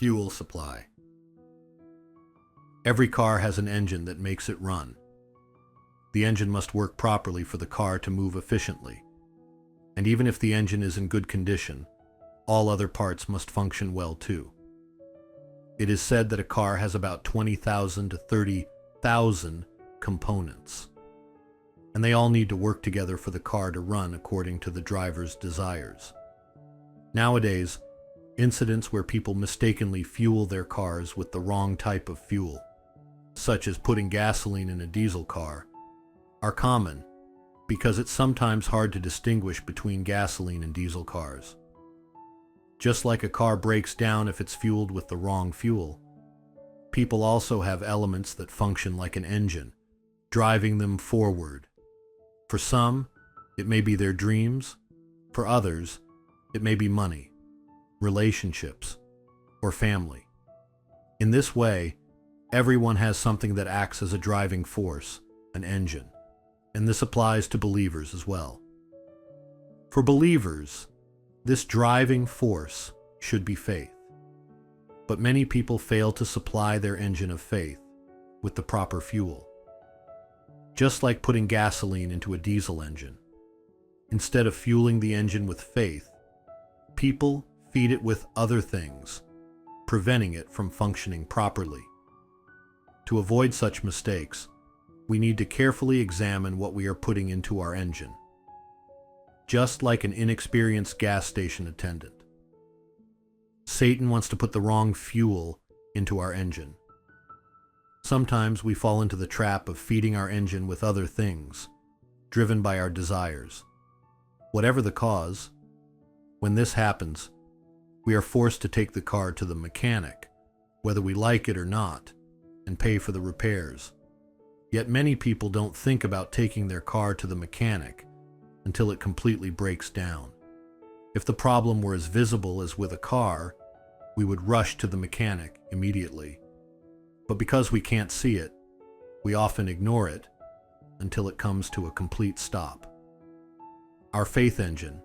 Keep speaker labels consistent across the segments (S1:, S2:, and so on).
S1: Fuel supply. Every car has an engine that makes it run. The engine must work properly for the car to move efficiently. And even if the engine is in good condition, all other parts must function well too. It is said that a car has about 20,000 to 30,000 components, and they all need to work together for the car to run according to the driver's desires. Nowadays, incidents where people mistakenly fuel their cars with the wrong type of fuel, such as putting gasoline in a diesel car, are common because it's sometimes hard to distinguish between gasoline and diesel cars. Just like a car breaks down if it's fueled with the wrong fuel, people also have elements that function like an engine, driving them forward. For some, it may be their dreams. For others, it may be money, relationships, or family. In this way, everyone has something that acts as a driving force, an engine, and this applies to believers as well. For believers, this driving force should be faith. But many people fail to supply their engine of faith with the proper fuel. Just like putting gasoline into a diesel engine. Instead of fueling the engine with faith, people feed it with other things, preventing it from functioning properly. To avoid such mistakes, we need to carefully examine what we are putting into our engine. Just like an inexperienced gas station attendant, Satan wants to put the wrong fuel into our engine. Sometimes we fall into the trap of feeding our engine with other things, driven by our desires. Whatever the cause, when this happens, we are forced to take the car to the mechanic, whether we like it or not, and pay for the repairs. Yet many people don't think about taking their car to the mechanic until it completely breaks down. If the problem were as visible as with a car, we would rush to the mechanic immediately. But because we can't see it, we often ignore it until it comes to a complete stop. Our faith engine,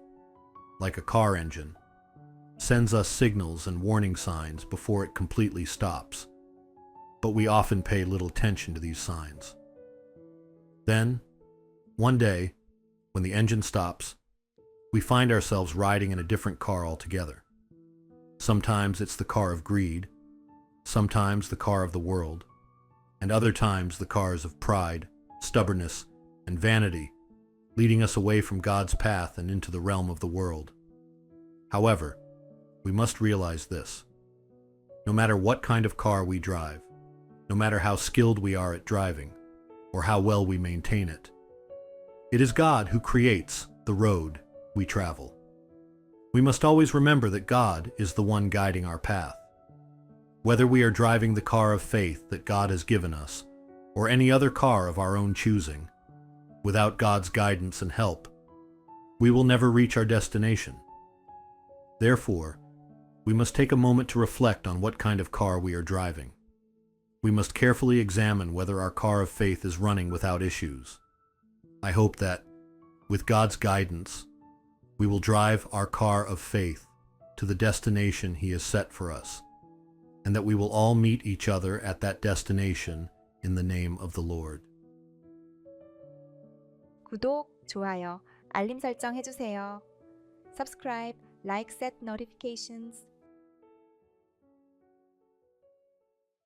S1: like a car engine, sends us signals and warning signs before it completely stops, but we often pay little attention to these signs. Then, one day, when the engine stops, we find ourselves riding in a different car altogether. Sometimes it's the car of greed, sometimes the car of the world, and other times the cars of pride, stubbornness, and vanity, leading us away from God's path and into the realm of the world. However, we must realize this. No matter what kind of car we drive, no matter how skilled we are at driving, or how well we maintain it, it is God who creates the road we travel. We must always remember that God is the one guiding our path. Whether we are driving the car of faith that God has given us, or any other car of our own choosing, without God's guidance and help, we will never reach our destination. Therefore, we must take a moment to reflect on what kind of car we are driving. We must carefully examine whether our car of faith is running without issues. I hope that, with God's guidance, we will drive our car of faith to the destination He has set for us, and that we will all meet each other at that destination in the name of the Lord.
S2: 구독, 좋아요, 알림 설정 해주세요. Subscribe, like, set notifications.